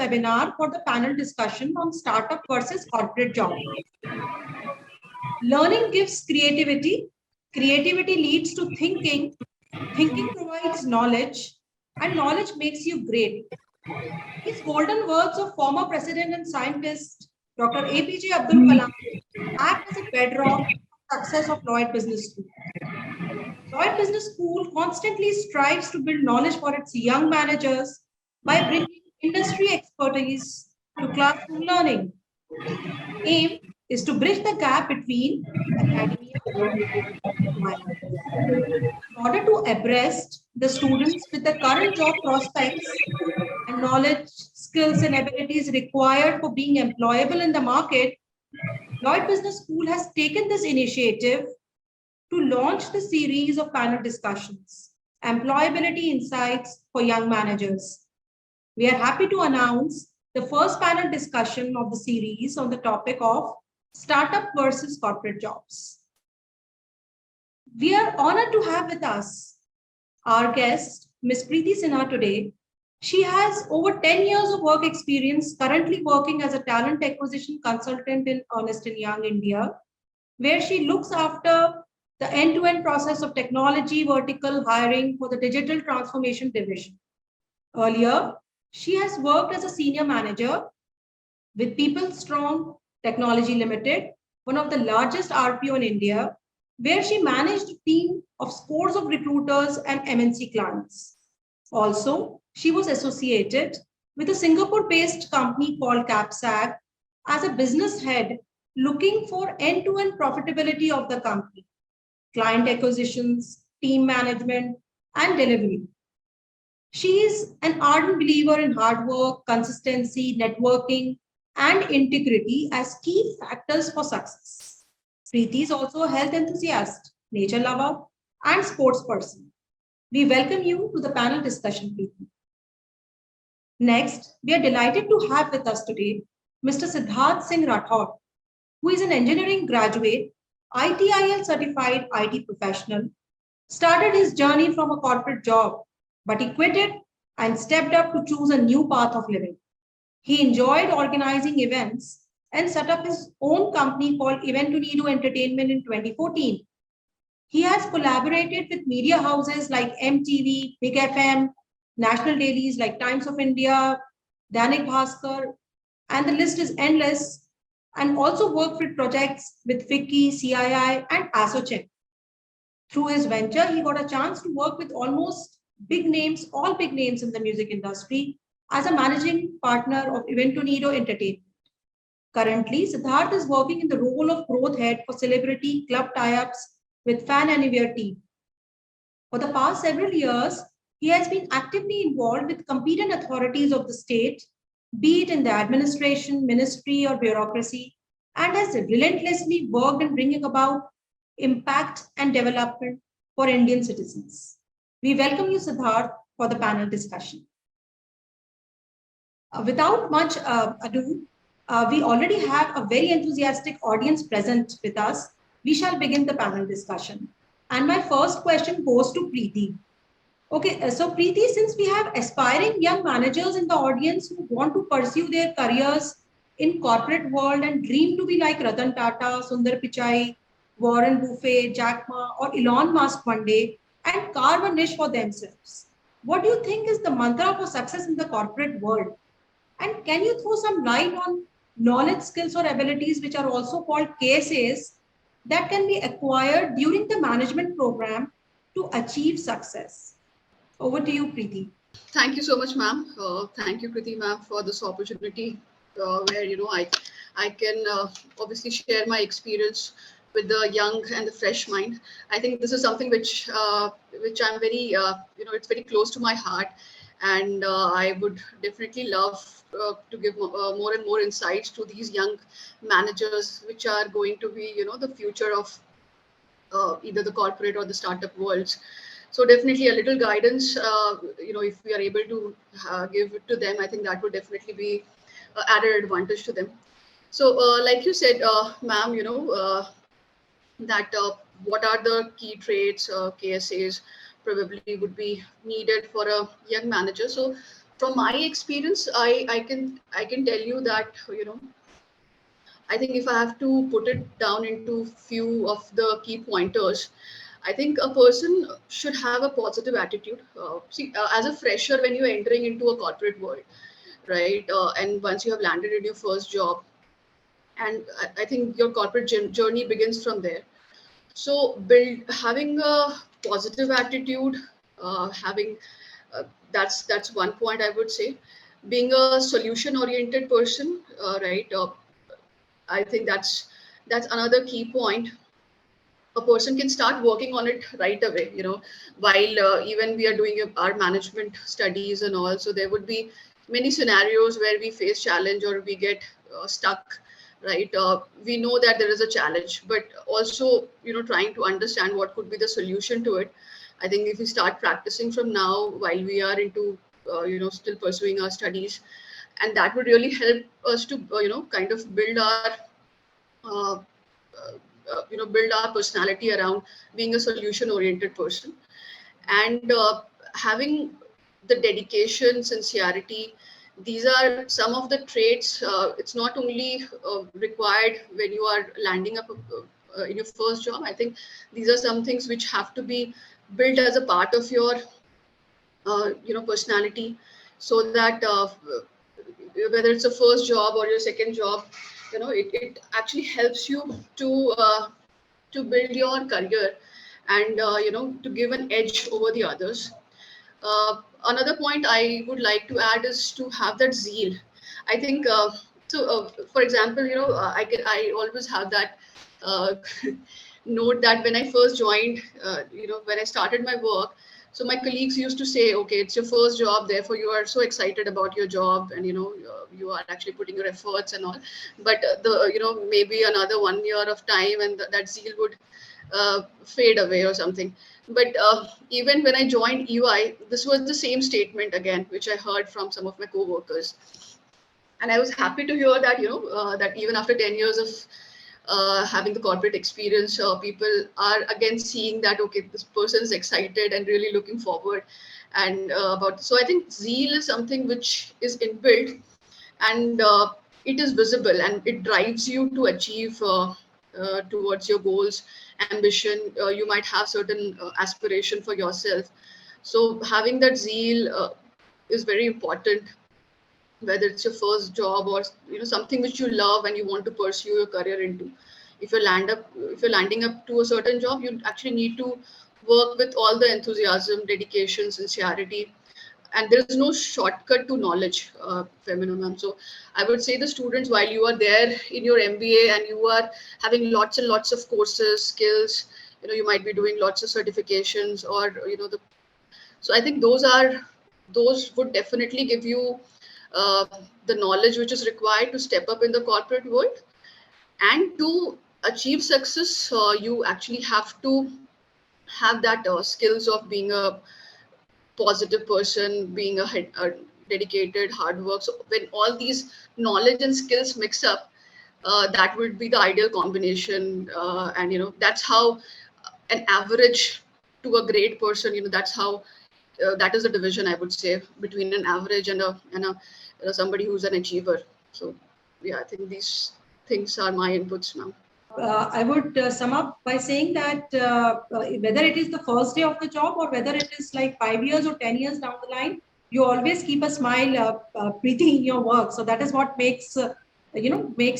webinar for the panel discussion on startup versus corporate job. Learning gives creativity. Creativity leads to thinking. Thinking provides knowledge, and knowledge makes you great. These golden words of former president and scientist Dr. APJ Abdul Kalam act as a bedrock of success of Lloyd Business School. Lloyd Business School constantly strives to build knowledge for its young managers by bringing industry expertise to classroom learning. The aim is to bridge the gap between academia and mind. In order to abreast the students with the current job prospects and knowledge, skills, and abilities required for being employable in the market, Lloyd Business School has taken this initiative to launch the series of panel discussions, Employability Insights for Young Managers. We are happy to announce the first panel discussion of the series on the topic of startup versus corporate jobs. We are honored to have with us our guest, Ms. Preethi Sinha today. She has over 10 years of work experience, currently working as a talent acquisition consultant in Ernst & Young, India, where she looks after the end-to-end process of technology vertical hiring for the digital transformation division. Earlier, she has worked as a senior manager with People Strong Technology Limited, one of the largest RPO in India, where she managed a team of scores of recruiters and MNC clients. Also, she was associated with a Singapore-based company called Capsag as a business head looking for end-to-end profitability of the company, client acquisitions, team management, and delivery. She is an ardent believer in hard work, consistency, networking, and integrity as key factors for success. Preeti is also a health enthusiast, nature lover, and sports person. We welcome you to the panel discussion, Preeti. Next, we are delighted to have with us today Mr. Siddharth Singh Rathod, who is an engineering graduate, ITIL certified IT professional, started his journey from a corporate job, but he quit it and stepped up to choose a new path of living. He enjoyed organizing events and set up his own company called Eventonido Entertainment in 2014. He has collaborated with media houses like MTV, Big FM, national dailies like Times of India, Dainik Bhaskar, and the list is endless, and also worked with projects with FICCI, CII, and ASOCHEM. Through his venture, he got a chance to work with almost big names, all big names in the music industry, as a managing partner of Eventonido Entertainment. Currently, Siddharth is working in the role of growth head for celebrity club tie-ups with Fan Anywhere team. For the past several years, he has been actively involved with competent authorities of the state, be it in the administration, ministry, or bureaucracy, and has relentlessly worked in bringing about impact and development for Indian citizens. We welcome you, Siddharth, for the panel discussion. Without much ado, we already have a very enthusiastic audience present with us. We shall begin the panel discussion. And my first question goes to Preeti. Okay, so Preeti, since we have aspiring young managers in the audience who want to pursue their careers in corporate world and dream to be like Ratan Tata, Sundar Pichai, Warren Buffett, Jack Ma, or Elon Musk one day and carve a niche for themselves, what do you think is the mantra for success in the corporate world? And can you throw some light on knowledge, skills, or abilities which are also called KSAs that can be acquired during the management program to achieve success? Over to you, Preeti. Thank you so much, ma'am. Thank you, Preeti, ma'am, for this opportunity where I can obviously share my experience with the young and the fresh mind. I think this is something which I'm very it's very close to my heart, and I would definitely love to give more and more insights to these young managers, which are going to be the future of either the corporate or the startup worlds. So definitely a little guidance, if we are able to give it to them, I think that would definitely be added advantage to them. So like you said, ma'am, that what are the key traits, KSAs probably would be needed for a young manager. So from my experience, I can tell you that, I think if I have to put it down into few of the key pointers, I think a person should have a positive attitude. As a fresher, when you're entering into a corporate world, right, and once you have landed in your first job, and I think your corporate journey begins from there. So, having a positive attitude, having that's one point I would say. Being a solution-oriented person, right? I think that's another key point. A person can start working on it right away, while even we are doing our management studies and all. So there would be many scenarios where we face challenge or we get stuck, right? We know that there is a challenge, but also, trying to understand what could be the solution to it. I think if we start practicing from now while we are into, still pursuing our studies, and that would really help us to, kind of uh, build our personality around being a solution oriented person, and having the dedication, sincerity. These are some of the traits. It's not only required when you are landing up in your first job. I think these are some things which have to be built as a part of your personality, so that whether it's a first job or your second job, it actually helps you to build your career, and to give an edge over the others. Another point I would like to add is to have that zeal. I think for example, I always have that uh, note that when I first joined, when I started my work, so my colleagues used to say, okay, it's your first job, therefore you are so excited about your job, and you are actually putting your efforts and all. But maybe another 1 year of time, and that zeal would fade away or something. But even when I joined EY, this was the same statement again, which I heard from some of my co-workers. And I was happy to hear that, that even after 10 years of having the corporate experience, people are again seeing that, okay, this person is excited and really looking forward. And so I think zeal is something which is inbuilt, and it is visible, and it drives you to achieve towards your goals, ambition. You might have certain aspiration for yourself. So having that zeal is very important, whether it's your first job or something which you love and you want to pursue your career into. If you're landing up to a certain job, you actually need to work with all the enthusiasm, dedication, sincerity, and there is no shortcut to knowledge, Fehmina ma'am. So I would say the students, while you are there in your MBA and you are having lots and lots of courses, skills, you might be doing lots of certifications, or so I think those would definitely give you uh, the knowledge which is required to step up in the corporate world. And to achieve success, you actually have to have that skills of being a positive person, being a dedicated, hard work. So when all these knowledge and skills mix up, that would be the ideal combination. And that's how an average to a great person. That's how that is the division, I would say, between an average and somebody who's an achiever. So yeah, I think these things are my inputs now. I would sum up by saying that whether it is the first day of the job or whether it is like 5 years or 10 years down the line, you always keep a smile, Preeti, in your work. So that is what makes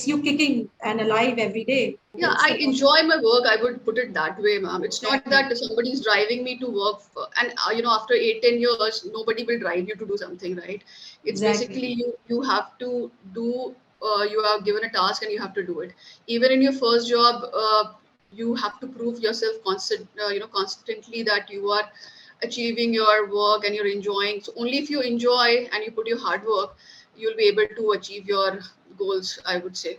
you kicking and alive every day. Yeah, I enjoy my work. I would put it that way, ma'am. It's not Exactly. that somebody's driving me to work, and after 8-10 years, nobody will drive you to do something, right? It's Exactly. basically you have to do. You are given a task and you have to do it. Even in your first job, you have to prove yourself constantly that you are achieving your work and you're enjoying. So only if you enjoy and you put your hard work, you'll be able to achieve your goals, I would say.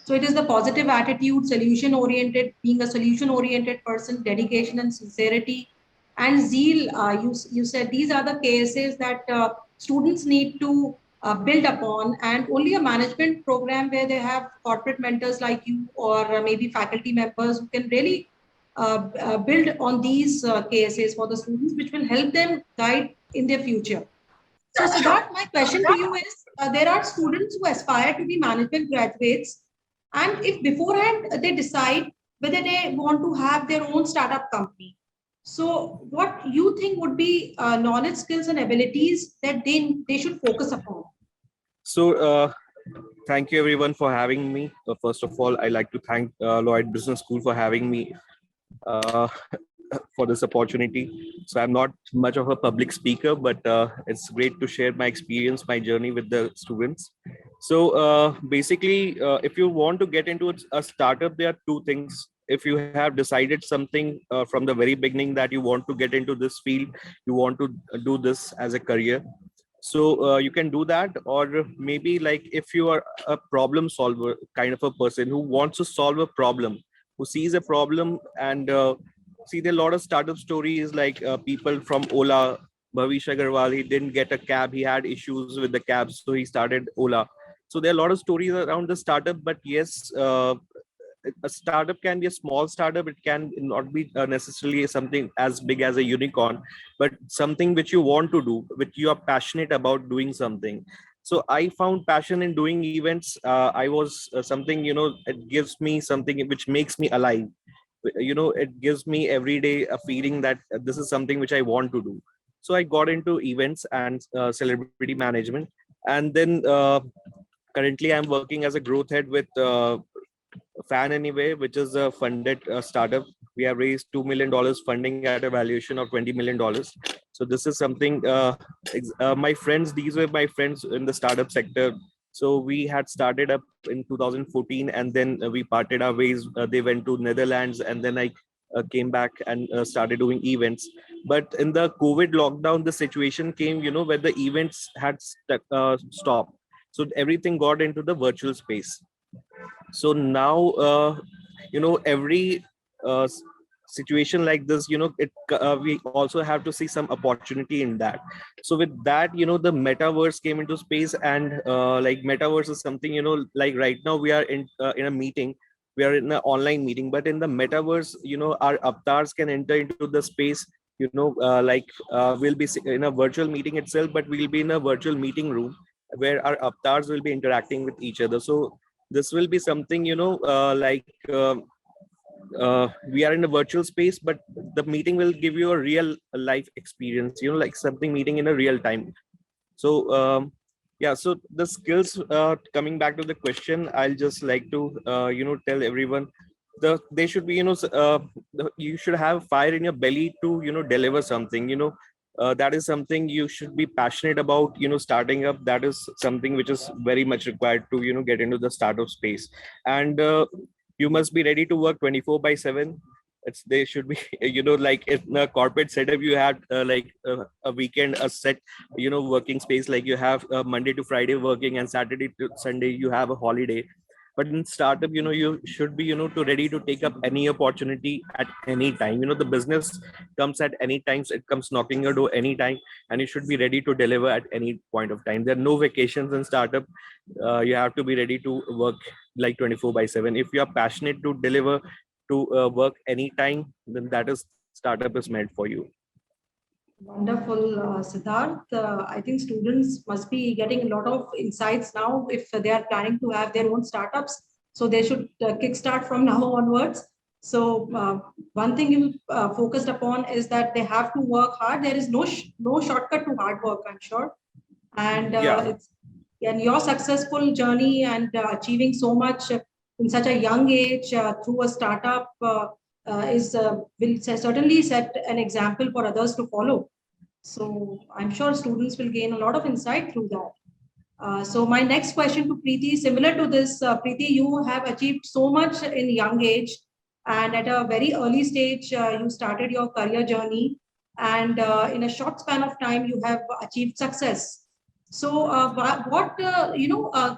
So it is the positive attitude, solution oriented, being a solution oriented person, dedication and sincerity, and zeal. You said these are the cases that students need to build upon, and only a management program where they have corporate mentors like you, or maybe faculty members who can really build on these cases for the students, which will help them guide in their future. So Siddharth, my question to you is, there are students who aspire to be management graduates, and if beforehand they decide whether they want to have their own startup company. So what you think would be knowledge, skills and abilities that they should focus upon? So, thank you everyone for having me. First of all, I like to thank Lloyd Business School for having me uh, for this opportunity. So I'm not much of a public speaker, but it's great to share my experience, my journey with the students. So basically, if you want to get into a startup, there are two things. If you have decided something from the very beginning that you want to get into this field, you want to do this as a career, so you can do that. Or maybe like if you are a problem solver kind of a person who wants to solve a problem, who sees a problem, and see there are a lot of startup stories like people from Ola. Bhavish Agarwal, he didn't get a cab, he had issues with the cab, so he started Ola. So there are a lot of stories around the startup. But yes, a startup can be a small startup, it can not be necessarily something as big as a unicorn, but something which you want to do, which you are passionate about doing something. So I found passion in doing events. I was something, it gives me something which makes me alive. It gives me every day a feeling that this is something which I want to do. So I got into events and celebrity management. And then currently I'm working as a growth head with Fan Anyway, which is a funded startup. We have raised $2 million funding at a valuation of $20 million. So this is something, my friends, these were my friends in the startup sector. So we had started up in 2014, and then we parted our ways. They went to Netherlands, and then I came back and started doing events. But in the COVID lockdown, the situation came, where the events had stopped. So everything got into the virtual space. So now every situation like this, we also have to see some opportunity in that. So with that, the metaverse came into space. And like metaverse is something, like right now we are in a meeting, we are in an online meeting, but in the metaverse, our avatars can enter into the space. We'll be in a virtual meeting itself, but we'll be in a virtual meeting room where our avatars will be interacting with each other. So this will be something, we are in a virtual space, but the meeting will give you a real life experience, like something meeting in a real time. So yeah, so the skills, coming back to the question, I'll just like to tell everyone, they should be, you should have fire in your belly to deliver something. That is something you should be passionate about. Starting up, that is something which is very much required to get into the startup space. And you must be ready to work 24/7. It's, they should be like in a corporate setup, you have a weekend, a set working space, like you have Monday to Friday working, and Saturday to Sunday you have a holiday. But in startup, you should be to ready to take up any opportunity at any time. The business comes at any time, so it comes knocking your door anytime, and you should be ready to deliver at any point of time. There are no vacations in startup. You have to be ready to work like 24/7. If you are passionate to deliver, to work anytime, then that is startup is meant for you. Wonderful, Siddharth. I think students must be getting a lot of insights now if they are planning to have their own startups. So they should kickstart from now onwards. So one thing you focused upon is that they have to work hard. There is no shortcut to hard work, I'm sure. And Yeah. it's and your successful journey and achieving so much in such a young age through a startup will certainly set an example for others to follow. So I'm sure students will gain a lot of insight through that. So my next question to Preeti, similar to this, Preeti, you have achieved so much in young age, and at a very early stage, you started your career journey, and in a short span of time, you have achieved success. So, what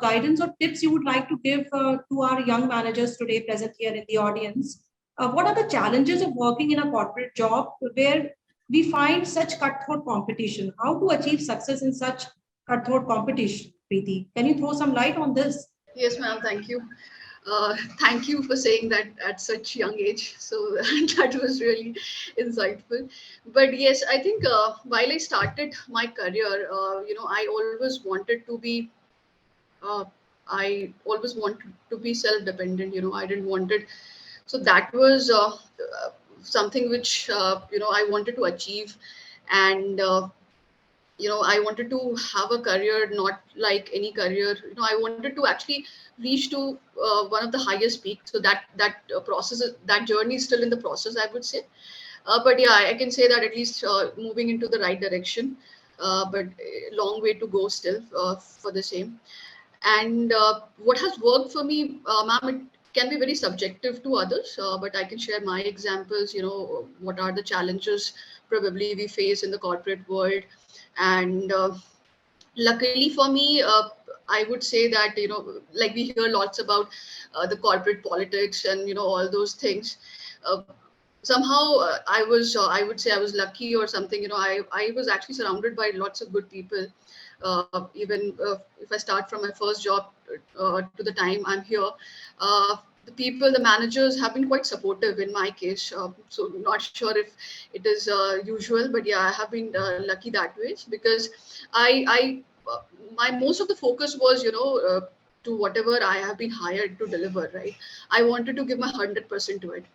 guidance or tips you would like to give to our young managers today present here in the audience? What are the challenges of working in a corporate job where we find such cutthroat competition? How to achieve success in such cutthroat competition, Preeti? Can you throw some light on this? Yes, ma'am. Thank you. Thank you for saying that at such young age. So that was really insightful. But yes, I think while I started my career, I always wanted to be. Uh, I always wanted to be self-dependent. I didn't want it. So that was something which I wanted to achieve, and I wanted to have a career not like any career. I wanted to actually reach to one of the highest peaks. So that process, that journey is still in the process, I would say. But yeah, I can say that at least moving into the right direction, but a long way to go still for the same. And what has worked for me, ma'am, it can be very subjective to others, but I can share my examples. What are the challenges probably we face in the corporate world. And luckily for me, I would say that, like we hear lots about the corporate politics and, all those things. Uh, Somehow I would say I was lucky or something. I was actually surrounded by lots of good people. Even if I start from my first job to the time I'm here, the people, the managers have been quite supportive in my case. So not sure if it is usual, but yeah, I have been lucky that way, because I my most of the focus was, to whatever I have been hired to deliver, right? I wanted to give my 100% to it.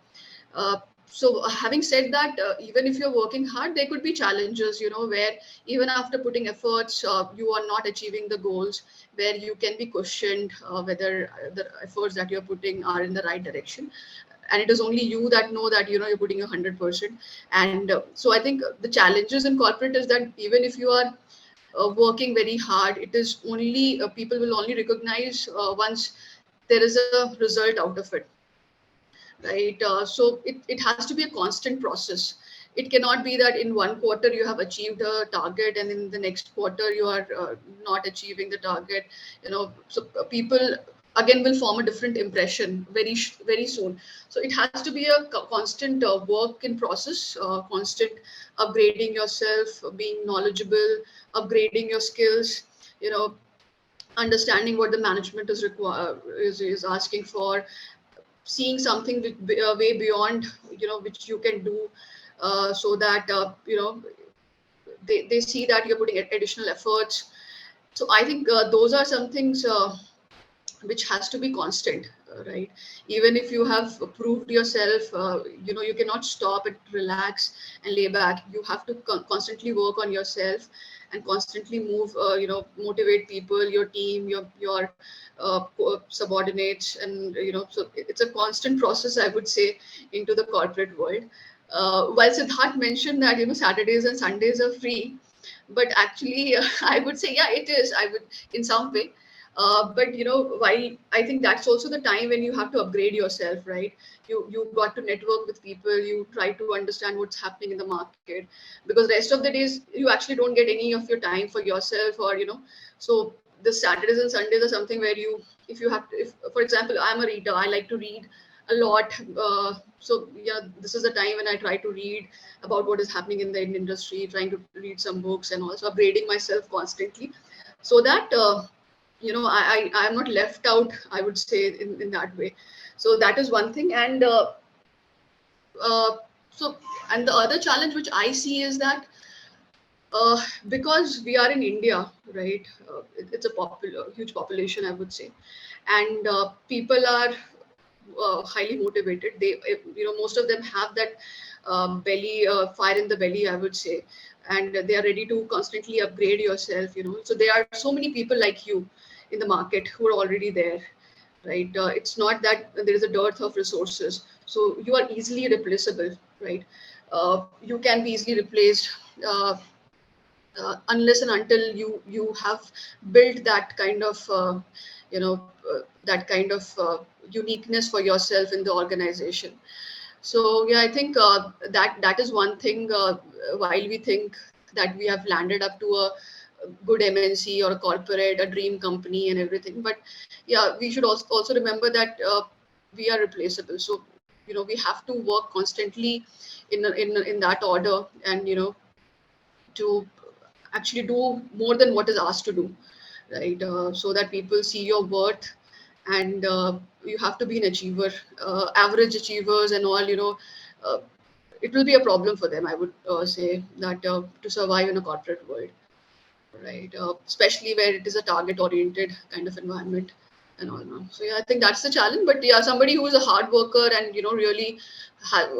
uh, so having said that, even if you're working hard, there could be challenges, where even after putting efforts, you are not achieving the goals, where you can be questioned whether the efforts that you're putting are in the right direction. And it is only you that know that, you're putting 100%. And so I think the challenges in corporate is that even if you are working very hard, it is only people will only recognize once there is a result out of it, right? So it has to be a constant process. It cannot be that in one quarter you have achieved a target and in the next quarter you are not achieving the target. So people again will form a different impression very soon. So it has to be a constant work in process, constant upgrading yourself, being knowledgeable, upgrading your skills, you know understanding what the management is asking for, seeing something way beyond, which you can do, so that they see that you're putting additional efforts. So I think those are some things which has to be constant, right? Even if you have proved yourself, you cannot stop and relax and lay back. You have to constantly work on yourself and constantly move, motivate people, your team, your subordinates. And so it's a constant process, I would say, into the corporate world. While Siddharth mentioned that, Saturdays and Sundays are free, but actually I would say, yeah, it is, I would, in some way. But while I think that's also the time when you have to upgrade yourself, right? You got to network with people, you try to understand what's happening in the market, because rest of the days you actually don't get any of your time for yourself, or so the Saturdays and Sundays are something where if you have to, if for example, I'm a reader, I like to read a lot. So yeah, this is the time when I try to read about what is happening in the industry, trying to read some books and also upgrading myself constantly, so that I'm not left out, I would say, in that way. So that is one thing. And uh, so and the other challenge which I see is that because we are in India, right? It's a huge population, I would say, and people are highly motivated. Most of them have that belly, fire in the belly, I would say, and they are ready to constantly upgrade yourself. So there are so many people like you in the market who are already there, right? It's not that there is a dearth of resources, so you are easily replaceable, right? You can be easily replaced. Unless and until you have built that kind of you know that kind of uniqueness for yourself in the organization. So yeah, I think that is one thing, while we think that we have landed up to a good MNC or a corporate, a dream company and everything, but yeah, we should also remember that we are replaceable. So we have to work constantly in that order, and to actually do more than what is asked to do, right? So that people see your worth, and you have to be an achiever. Average achievers and all, uh, it will be a problem for them, I would say, that to survive in a corporate world, right? Especially where it is a target-oriented kind of environment and all. No? So yeah, I think that's the challenge. But yeah, somebody who is a hard worker and really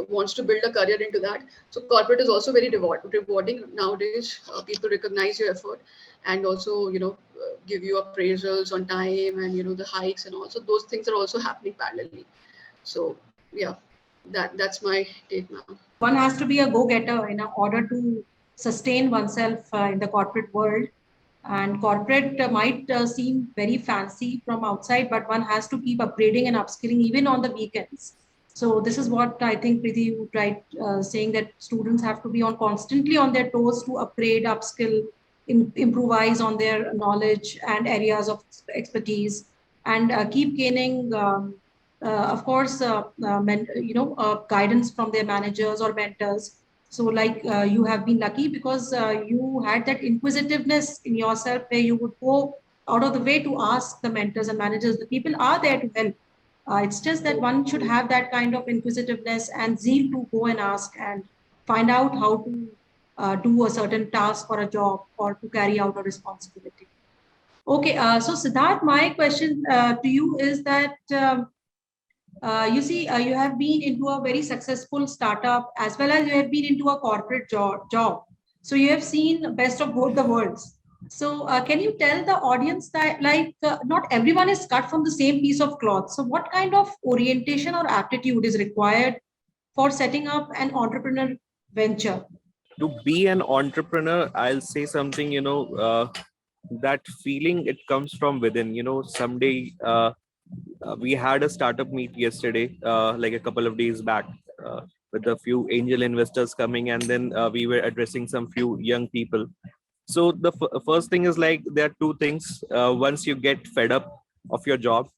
wants to build a career into that. So corporate is also very rewarding nowadays. People recognize your effort and also give you appraisals on time and the hikes and all. So those things are also happening parallelly. So yeah, that's my take now. One has to be a go-getter in order to sustain oneself in the corporate world. And corporate might seem very fancy from outside, but one has to keep upgrading and upskilling even on the weekends. So this is what I think, Preeti, you tried saying, that students have to be on constantly on their toes to upgrade, upskill, improvise on their knowledge and areas of expertise, and keep gaining, of course, guidance from their managers or mentors. So like you have been lucky because you had that inquisitiveness in yourself where you would go out of the way to ask the mentors and managers. The people are there to help. It's just that one should have that kind of inquisitiveness and zeal to go and ask and find out how to do a certain task or a job or to carry out a responsibility. Okay, so Siddharth, my question to you is that you see, you have been into a very successful startup as well as you have been into a corporate job. So you have seen best of both the worlds. So can you tell the audience that not everyone is cut from the same piece of cloth. So what kind of orientation or aptitude is required for setting up an entrepreneur venture? To be an entrepreneur, I'll say something, that feeling, it comes from within. Someday we had a startup meet yesterday, like a couple of days back, with a few angel investors coming, and then we were addressing some few young people. So the first thing is, like, there are two things. Once you get fed up of your job,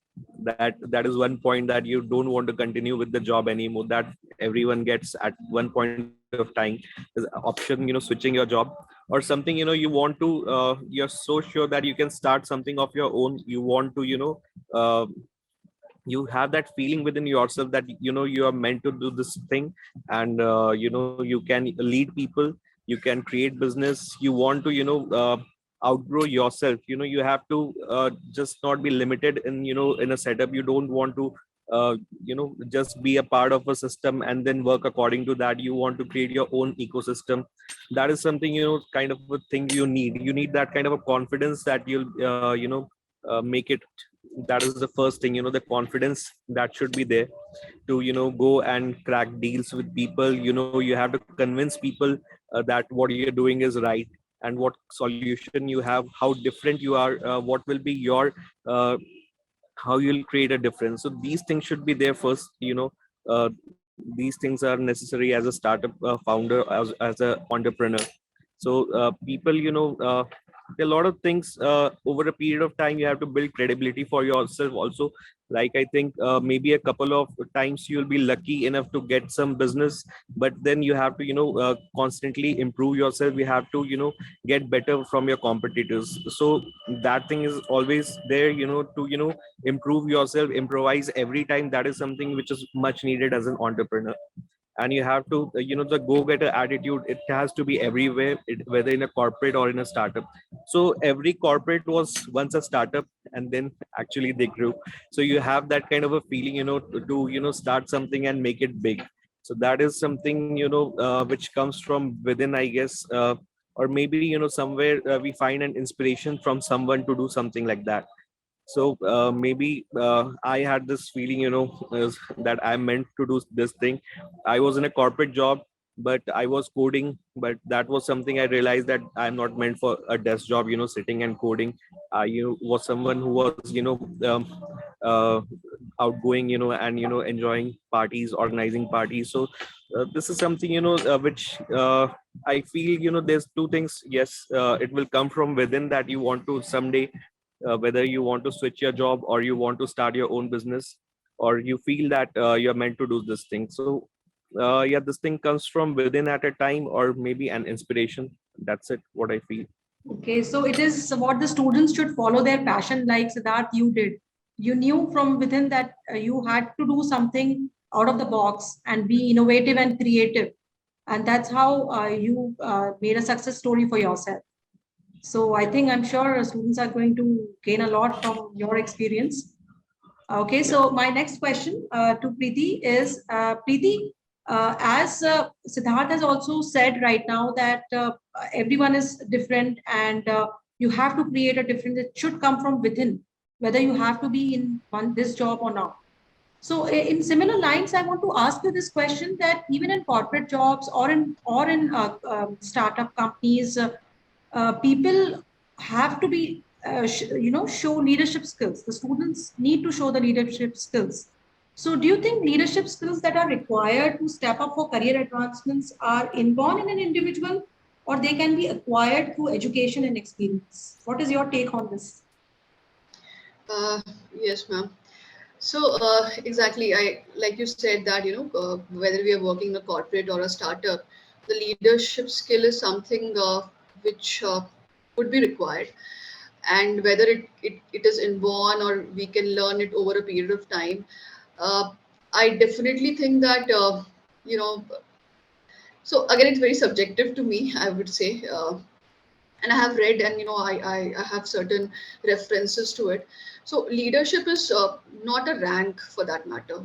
that is one point, that you don't want to continue with the job anymore. That everyone gets at one point of time. There's option, switching your job or something. You want to. You're so sure that you can start something of your own. You want to. Uh, you have that feeling within yourself that you are meant to do this thing, and you can lead people, you can create business. You want to outgrow yourself. You have to just not be limited in in a setup. You don't want to just be a part of a system and then work according to that. You want to create your own ecosystem. That is something, kind of a thing you need that kind of a confidence that you'll make it. That is the first thing, the confidence that should be there to go and crack deals with people. You have to convince people that what you're doing is right, and what solution you have, how different you are, what will be your how you'll create a difference. So these things should be there first. These things are necessary as a startup founder, as a entrepreneur. So people, there are a lot of things. Over a period of time, you have to build credibility for yourself also. Like, I think maybe a couple of times you'll be lucky enough to get some business, but then you have to constantly improve yourself. You have to get better from your competitors. So that thing is always there, to improve yourself, improvise every time. That is something which is much needed as an entrepreneur. And you have to the go-getter attitude, it has to be everywhere, whether in a corporate or in a startup. So every corporate was once a startup, and then actually they grew. So you have that kind of a feeling, to start something and make it big. So that is something which comes from within, I guess. Or maybe somewhere we find an inspiration from someone to do something like that. So maybe I had this feeling, that I'm meant to do this thing. I was in a corporate job, but I was coding. But that was something I realized, that I'm not meant for a desk job, sitting and coding. I was someone who was, uh, outgoing, and enjoying parties, organizing parties. So this is something, which I feel, there's two things. Yes, it will come from within, that you want to someday, whether you want to switch your job or you want to start your own business, or you feel that you're meant to do this thing. So yeah, this thing comes from within at a time, or maybe an inspiration. That's it, what I feel. Okay, so it is what the students should follow their passion, like Siddharth, you did. you knew from within that you had to do something out of the box and be innovative and creative. And that's how you made a success story for yourself. So I think I'm sure students are going to gain a lot from your experience. Okay, so my next question to Preeti is, Preeti, as Siddharth has also said right now that everyone is different and you have to create a difference. It should come from within, whether you have to be in this job or not. So in similar lines, I want to ask you this question that even in corporate jobs or in startup companies, people have to be show leadership skills. The students need to show the leadership skills. So do you think leadership skills that are required to step up for career advancements are inborn in an individual, or they can be acquired through education and experience? What is your take on this? Yes, ma'am. So exactly, I like you said that whether we are working in a corporate or a startup, the leadership skill is something which would be required, and whether it is inborn or we can learn it over a period of time. Uh, I definitely think that you know. So again, it's very subjective to me, I would say. And I have read and I have certain references to it. So leadership is not a rank for that matter.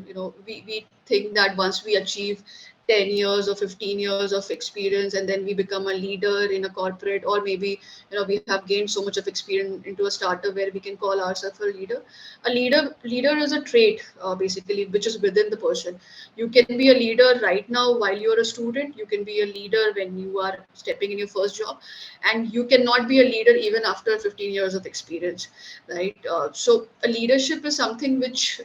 We think that once we achieve 10 years or 15 years of experience and then we become a leader in a corporate, or maybe we have gained so much of experience into a startup where we can call ourselves a leader. A leader is a trait basically which is within the person. You can be a leader right now while you're a student. You can be a leader when you are stepping in your first job, and you cannot be a leader even after 15 years of experience, right? So a leadership is something which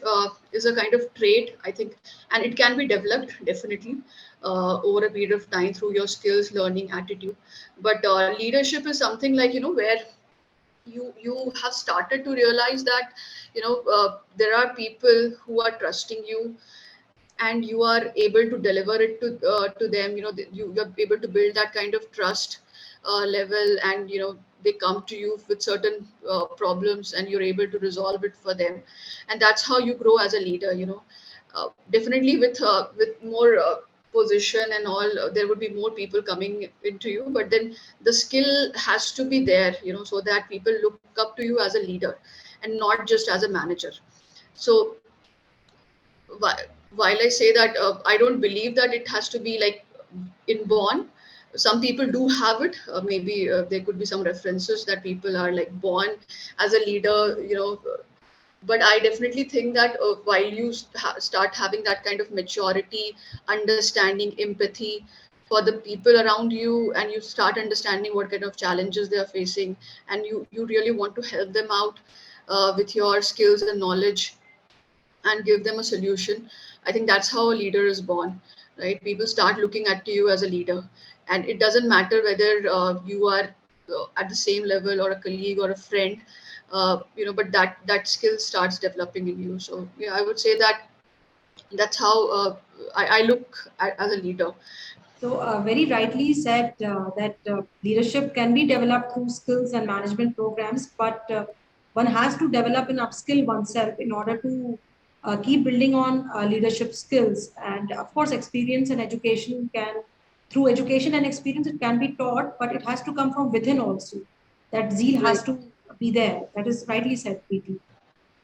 is a kind of trait, I think, and it can be developed definitely over a period of time through your skills, learning, attitude. But leadership is something like where you have started to realize that there are people who are trusting you, and you are able to deliver it to them. You're able to build that kind of trust level, and they come to you with certain problems and you're able to resolve it for them, and that's how you grow as a leader. Definitely with more position and all, there would be more people coming into you, but then the skill has to be there, so that people look up to you as a leader and not just as a manager. So while I say that, I don't believe that it has to be like inborn. Some people do have it. Maybe there could be some references that people are like born as a leader, but I definitely think that while you start having that kind of maturity, understanding, empathy for the people around you, and you start understanding what kind of challenges they are facing, and you really want to help them out with your skills and knowledge and give them a solution. I think that's how a leader is born, right? People start looking at you as a leader, and it doesn't matter whether you are at the same level or a colleague or a friend, but that skill starts developing in you. So yeah, I would say that that's how I look as a leader. So, very rightly said that leadership can be developed through skills and management programs, but one has to develop and upskill oneself in order to keep building on leadership skills. And of course, experience and education can, through education and experience, it can be taught, but it has to come from within also. That zeal Right. has to be there. That is rightly said, Preeti.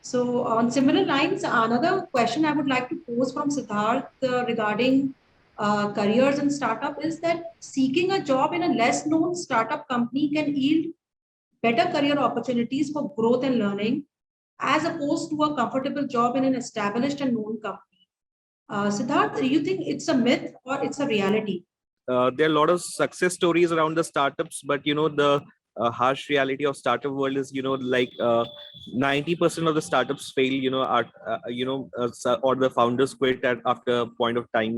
So, on similar lines, another question I would like to pose from Siddharth regarding careers and startup is that seeking a job in a less known startup company can yield better career opportunities for growth and learning as opposed to a comfortable job in an established and known company. Siddharth, do you think it's a myth or it's a reality? There are a lot of success stories around the startups, but the harsh reality of startup world is, like 90% of the startups fail, or the founders quit after a point of time.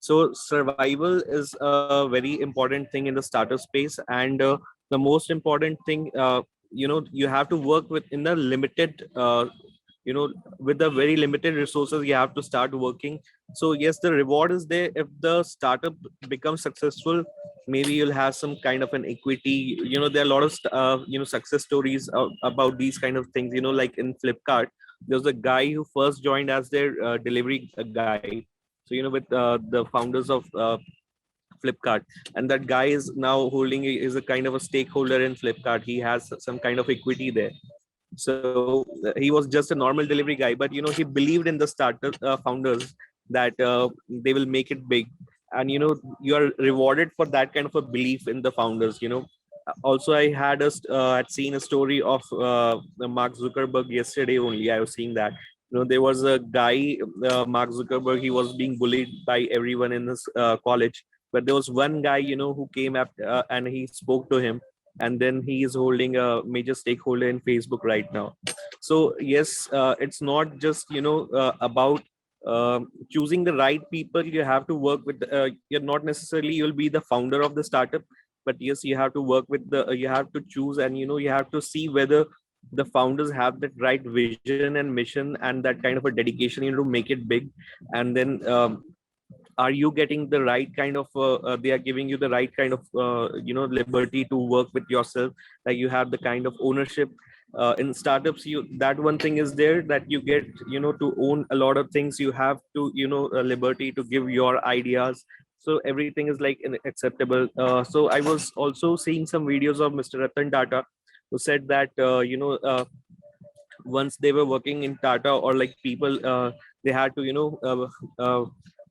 So survival is a very important thing in the startup space, and the most important thing, you have to work with in the limited, you know with the very limited resources you have to start working. So yes, the reward is there if the startup becomes successful. Maybe you'll have some kind of an equity. There are a lot of success stories about these kind of things, like in Flipkart. there was a guy who first joined as their delivery guy. So, with the founders of Flipkart, and that guy is now is a kind of a stakeholder in Flipkart. He has some kind of equity there. So he was just a normal delivery guy, but he believed in the startup founders that they will make it big, and you are rewarded for that kind of a belief in the founders. Also, I had seen a story of Mark Zuckerberg yesterday only. I was seeing that there was a guy, Mark Zuckerberg. He was being bullied by everyone in his college, but there was one guy who came up and he spoke to him, and then he is holding a major stakeholder in Facebook right now. So yes, it's not just about choosing the right people. You have to work with you're not necessarily you'll be the founder of the startup, but yes, you have to work with you have to choose, and you have to see whether the founders have that right vision and mission and that kind of a dedication to make it big. And then are you getting the right kind of they are giving you the right kind of liberty to work with yourself, like you have the kind of ownership in startups. That one thing is there, that you get to own a lot of things. You have to liberty to give your ideas, so everything is like acceptable. So I was also seeing some videos of Mr. Ratan Tata, who said that once they were working in Tata, or like people, they had to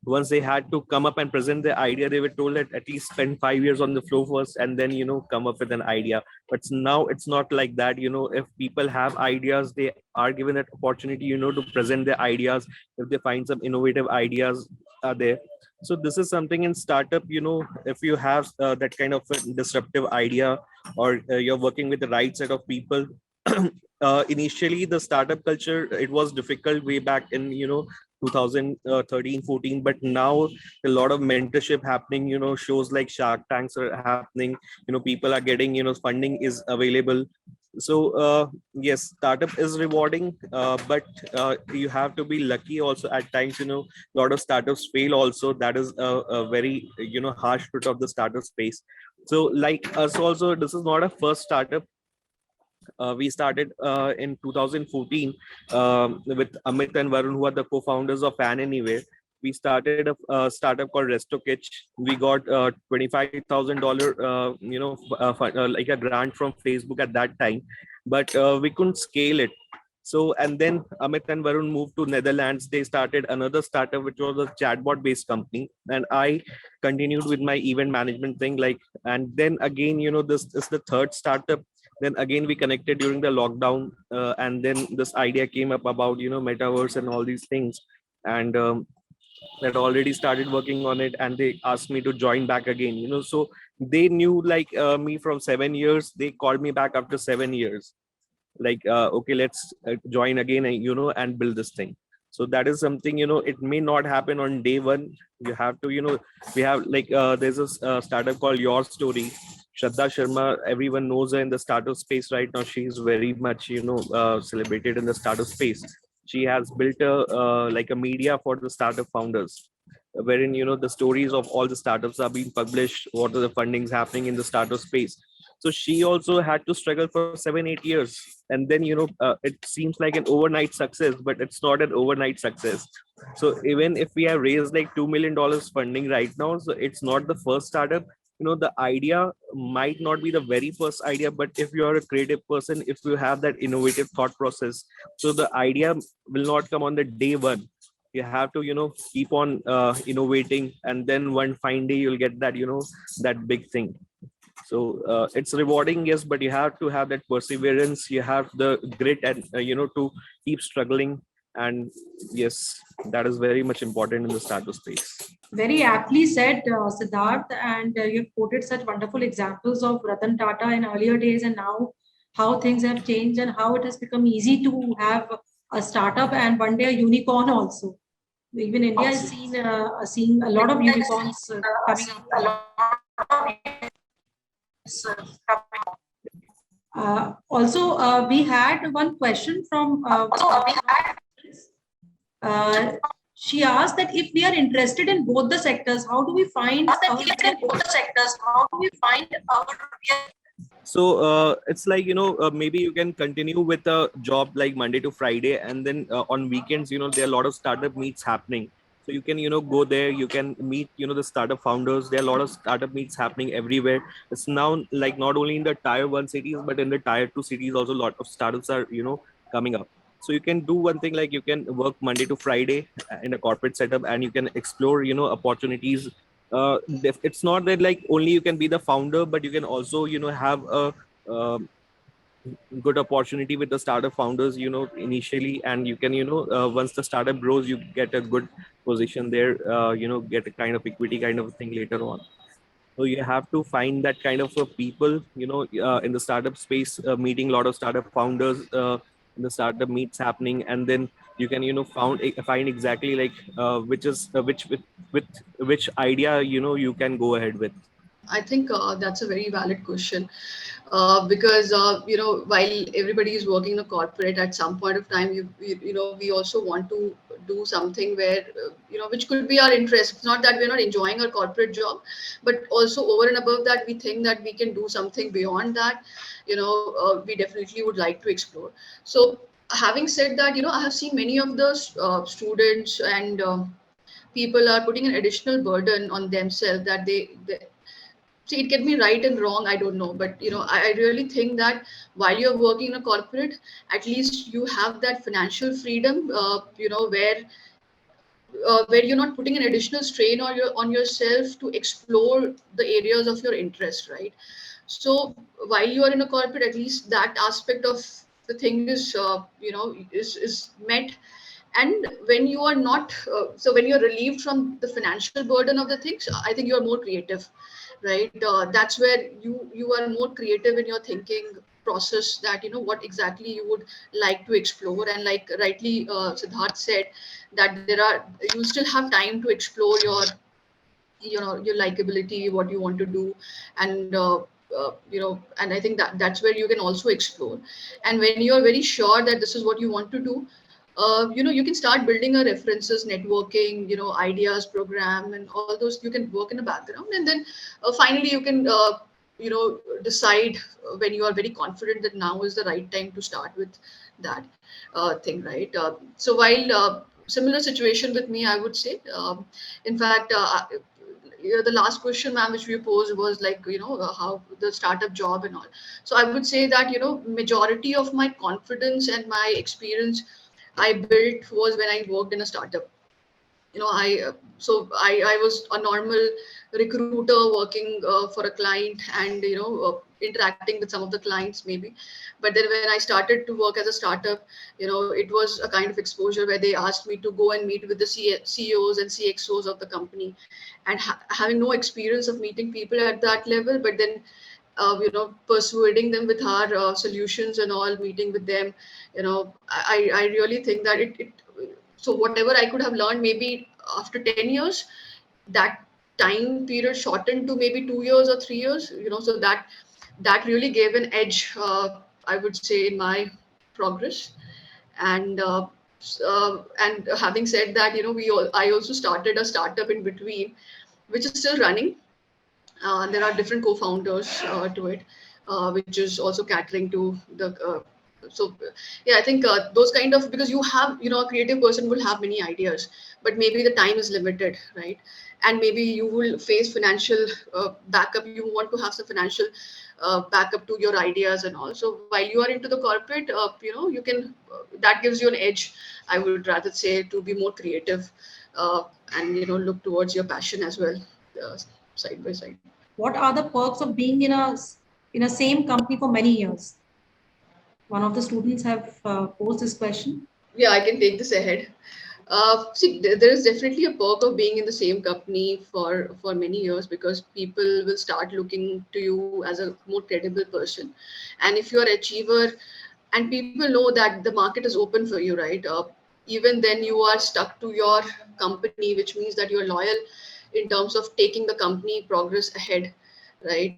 once they had to come up and present their idea, they were told that at least spend 5 years on the floor first, and then come up with an idea. But now it's not like that. If people have ideas, they are given that opportunity to present their ideas. If they find some innovative ideas are there. So this is something in startup. If you have that kind of a disruptive idea, or you're working with the right set of people. Initially the startup culture, it was difficult way back in 2013-14, but now a lot of mentorship happening. Shows like Shark Tanks are happening. People are getting funding is available. So yes, startup is rewarding, but you have to be lucky also at times. A lot of startups fail also. That is a very harsh truth of the startup space. So like us also, this is not a first startup. We started in 2014 with Amit and Varun, who are the co-founders of Fan Anywhere. We started a startup called Resto Kitch. We got $25,000, like a grant from Facebook at that time, but we couldn't scale it. So, and then Amit and Varun moved to Netherlands. They started another startup, which was a chatbot-based company, and I continued with my event management thing. And then again, this is the third startup. Then again we connected during the lockdown, and then this idea came up about metaverse and all these things, and that already started working on it, and they asked me to join back again. So they knew like me from 7 years. They called me back after 7 years, like okay, let's join again, and and build this thing. So that is something, it may not happen on day one. You have to we have like there's a startup called Your Story. Shraddha Sharma, everyone knows her in the startup space right now. She's very much celebrated in the startup space. She has built a like a media for the startup founders, wherein the stories of all the startups are being published, what are the fundings happening in the startup space. So she also had to struggle for 7-8 years, and then it seems like an overnight success, but it's not an overnight success. So even if we have raised like $2 million funding right now, so it's not the first startup. The idea might not be the very first idea, but if you are a creative person, if you have that innovative thought process, so the idea will not come on the day one. You have to keep on innovating, and then one fine day you'll get that that big thing. So it's rewarding, yes, but you have to have that perseverance. You have the grit, and to keep struggling. And yes, that is very much important in the startup space. Very aptly said, Siddharth, and you've quoted such wonderful examples of Ratan Tata in earlier days and now how things have changed and how it has become easy to have a startup and one day a unicorn also. Even India is seeing a lot of unicorns coming up. Also, we had one question from she asked that if we are interested in both the sectors, how do we find our So it's like, maybe you can continue with a job like Monday to Friday, and then on weekends, there are a lot of startup meets happening. So you can, go there, you can meet, the startup founders. There are a lot of startup meets happening everywhere. It's now like not only in the tier one cities, but in the tier two cities also, a lot of startups are, coming up. So you can do one thing, like you can work Monday to Friday in a corporate setup, and you can explore, opportunities. It's not that like only you can be the founder, but you can also, have a um, good opportunity with the startup founders, initially, and you can, once the startup grows, you get a good position there, get a kind of equity kind of thing later on. So you have to find that kind of people, in the startup space, meeting a lot of startup founders, in the startup meets happening, and then you can, find exactly like which is with which idea, you can go ahead with. I think that's a very valid question, because while everybody is working in a corporate, at some point of time, we also want to do something where which could be our interest. It's not that we're not enjoying our corporate job, but also over and above that, we think that we can do something beyond that. We definitely would like to explore. So, having said that, I have seen many of the students and people are putting an additional burden on themselves that they see. It can be right and wrong, I don't know, but I really think that while you're working in a corporate, at least you have that financial freedom, where you're not putting an additional strain on yourself to explore the areas of your interest, right? So while you are in a corporate, at least that aspect of the thing is met. And when you are not so when you're relieved from the financial burden of the things, I think you're more creative, right? That's where you are more creative in your thinking process, that what exactly you would like to explore. And like rightly Siddharth said, that you still have time to explore your likability, what you want to do. And and I think that that's where you can also explore. And when you're very sure that this is what you want to do, you can start building a references networking, ideas program, and all those. You can work in the background, and then finally you can decide when you are very confident that now is the right time to start with that thing, right? So while similar situation with me, I would say, in fact, the last question, ma'am, which we posed was like, how the startup job and all. So I would say that, majority of my confidence and my experience I built was when I worked in a startup. I was a normal recruiter working for a client, and interacting with some of the clients maybe. But then when I started to work as a startup, it was a kind of exposure where they asked me to go and meet with the CEOs and CXOs of the company, and having no experience of meeting people at that level, but then persuading them with our solutions and all, meeting with them. I really think that so whatever I could have learned maybe after 10 years, that time period shortened to maybe 2 years or 3 years, so that really gave an edge, I would say, in my progress. And and having said that, I also started a startup in between, which is still running. There are different co-founders to it, which is also catering to the so yeah, I think those kind of, because you have, a creative person will have many ideas, but maybe the time is limited, right? And maybe you will face financial backup. You want to have some financial backup to your ideas and all. So while you are into the corporate, you can that gives you an edge, I would rather say, to be more creative, and look towards your passion as well, uh, side by side. What are the perks of being in a same company for many years? One of the students have posed this question. Yeah, I can take this ahead. See, there is definitely a perk of being in the same company for many years, because people will start looking to you as a more credible person. And if you're an achiever, and people know that the market is open for you, right? Even then, you are stuck to your company, which means that you're loyal in terms of taking the company progress ahead, right?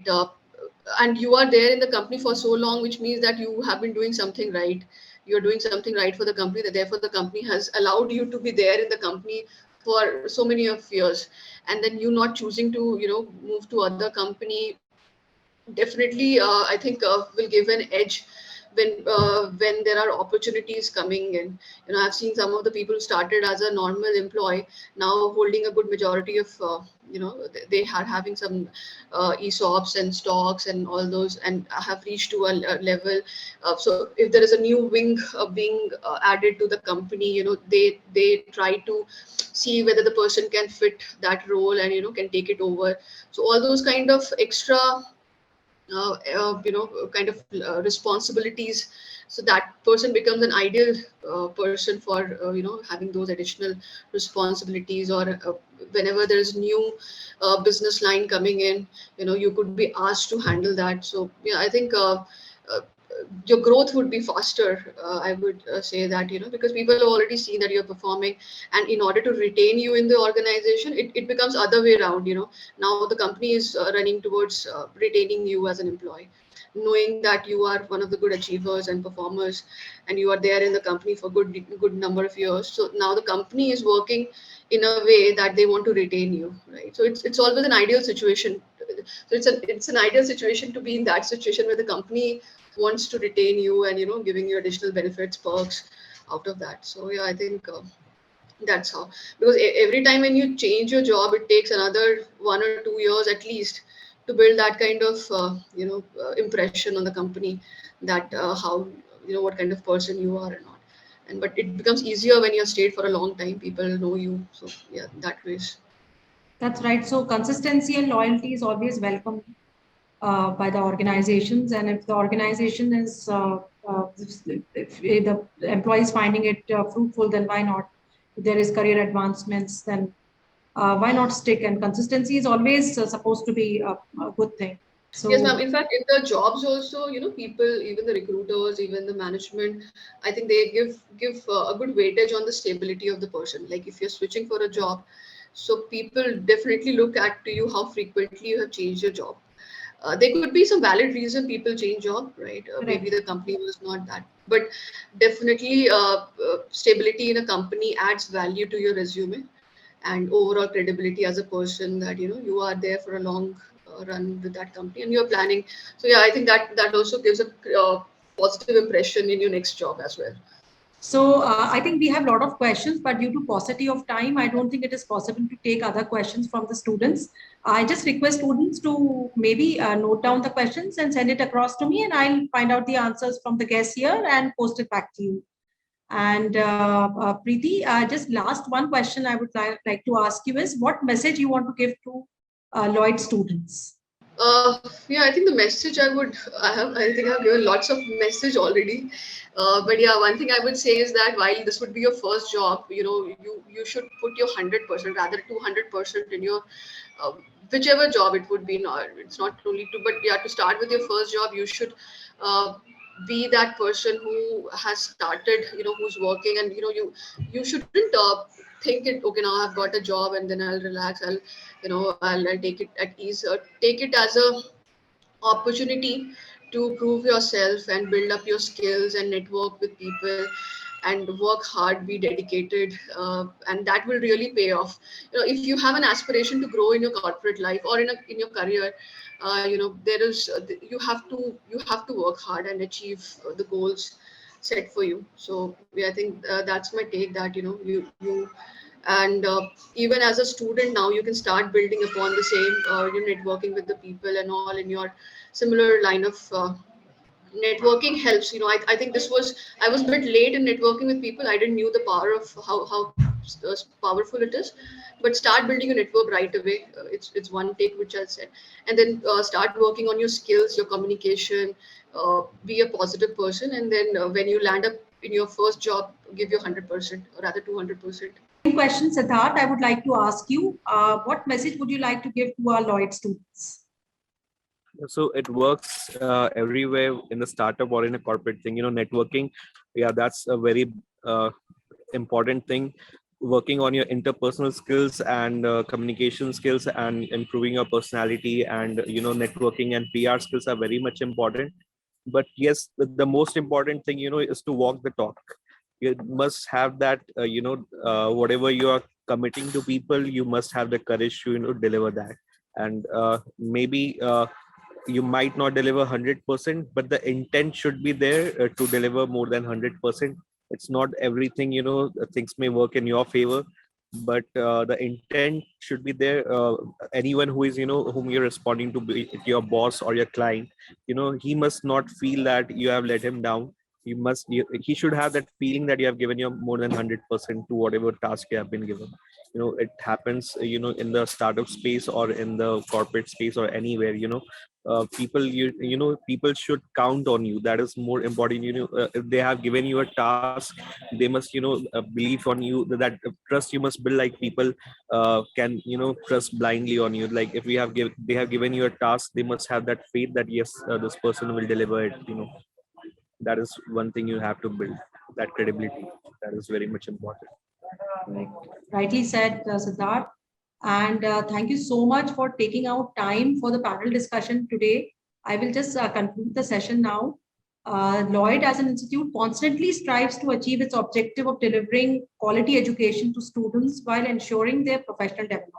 And you are there in the company for so long, which means that you have been doing something right. You're doing something right for the company, that therefore the company has allowed you to be there in the company for so many of years. And then you not choosing to move to other company, definitely, I think will give an edge when there are opportunities coming in. I've seen some of the people who started as a normal employee now holding a good majority of they are having some ESOPs and stocks and all those, and have reached to a level. So if there is a new wing being added to the company, they try to see whether the person can fit that role and can take it over. So all those kind of extra kind of responsibilities, so that person becomes an ideal person for having those additional responsibilities, or whenever there is new business line coming in, you could be asked to handle that. So yeah, I think uh, your growth would be faster. I would say that, because people have already seen that you're performing, and in order to retain you in the organization, it becomes other way around. Now the company is running towards retaining you as an employee, knowing that you are one of the good achievers and performers, and you are there in the company for good number of years. So now the company is working in a way that they want to retain you, right? So it's always an ideal situation. So it's an ideal situation to be in that situation where the company wants to retain you and giving you additional benefits, perks out of that. So yeah, I think that's how, because every time when you change your job, it takes another 1 or 2 years at least to build that kind of impression on the company, that how what kind of person you are or not. And but it becomes easier when you're stayed for a long time, people know you. So yeah, that ways. That's right. So consistency and loyalty is always welcome by the organizations, and if the organization is if the employee is finding it fruitful, then why not? If there is career advancements, then why not stick? And consistency is always supposed to be a good thing. Yes, ma'am. So In fact, in the jobs also, people, even the recruiters, even the management, I think they give a good weightage on the stability of the person. Like if you're switching for a job, so people definitely look at to you how frequently you have changed your job. There could be some valid reason people change job, right? Maybe correct. the company was not that, but definitely stability in a company adds value to your resume and overall credibility as a person, that you are there for a long run with that company and you're planning. So yeah, I think that also gives a positive impression in your next job as well. So I think we have a lot of questions, but due to paucity of time, I don't think it is possible to take other questions from the students. I just request students to maybe note down the questions and send it across to me, and I'll find out the answers from the guests here and post it back to you. And Preeti, just last one question I would like to ask you is, what message you want to give to Lloyd students? Yeah, I think the message I think I've given lots of message already. But yeah, one thing I would say is that while this would be your first job, you should put your 100%, rather 200% in your uh, whichever job it would be. Not, it's not only to, but yeah, to start with your first job, you should uh, be that person who has started, who's working, and you shouldn't think it, okay, now I've got a job and then I'll relax, I'll take it at ease. Take it as a opportunity to prove yourself and build up your skills and network with people, and work hard, be dedicated, and that will really pay off. If you have an aspiration to grow in your corporate life or in your career, there is you have to work hard and achieve the goals set for you. So yeah, I think that's my take, that you and even as a student now, you can start building upon the same, networking with the people and all in your similar line of networking helps. I think I was a bit late in networking with people. I didn't knew the power of how powerful it is. But start building a network right away. It's one take which I said. And then start working on your skills, your communication, be a positive person, and then when you land up in your first job, give your 100%, or rather 200%. Same question, Siddharth, I would like to ask you, what message would you like to give to our Lloyd students? So it works everywhere in the startup or in a corporate thing. Networking, yeah, that's a very important thing. Working on your interpersonal skills and communication skills and improving your personality, and networking and PR skills are very much important. But yes, the most important thing is to walk the talk. You must have that, whatever you are committing to people, you must have the courage to deliver that. And maybe you might not deliver 100%, but the intent should be there to deliver more than 100%. It's not everything, things may work in your favor, but the intent should be there. Anyone who is, whom you're responding to, be it your boss or your client, he must not feel that you have let him down. He should have that feeling that you have given your more than 100% to whatever task you have been given. It happens, in the startup space or in the corporate space or anywhere. People should count on you. That is more important. If they have given you a task, they must, believe on you. That trust you must build. Like, people can, trust blindly on you. Like, if they have given you a task, they must have that faith that yes, this person will deliver it. That is one thing you have to build, that credibility. That is very much important. Correct. Rightly said, Siddharth. And thank you so much for taking out time for the panel discussion today. I will just conclude the session now. Lloyd, as an institute, constantly strives to achieve its objective of delivering quality education to students while ensuring their professional development.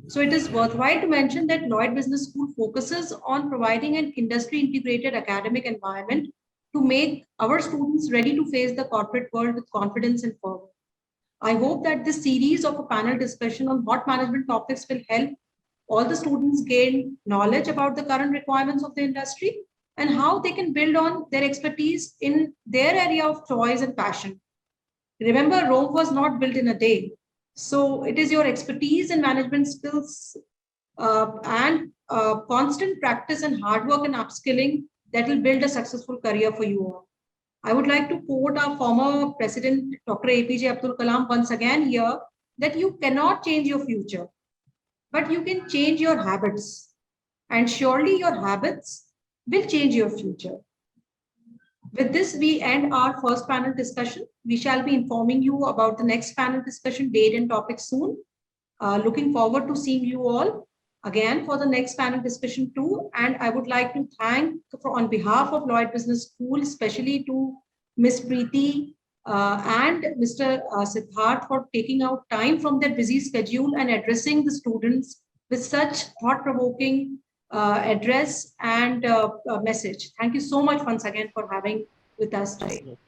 So it is worthwhile to mention that Lloyd Business School focuses on providing an industry-integrated academic environment to make our students ready to face the corporate world with confidence and fervor. I hope that this series of a panel discussion on hot management topics will help all the students gain knowledge about the current requirements of the industry and how they can build on their expertise in their area of choice and passion. Remember, Rome was not built in a day. So it is your expertise and management skills and constant practice and hard work and upskilling that will build a successful career for you all. I would like to quote our former president, Dr. APJ Abdul Kalam, once again here, that you cannot change your future, but you can change your habits. And surely your habits will change your future. With this, we end our first panel discussion. We shall be informing you about the next panel discussion date and topic soon. Looking forward to seeing you all again for the next panel discussion too. And I would like to thank, on behalf of Lloyd Business School, especially to Ms. Preeti and Mr. Siddharth for taking out time from their busy schedule and addressing the students with such thought-provoking address and message. Thank you so much once again for having with us today.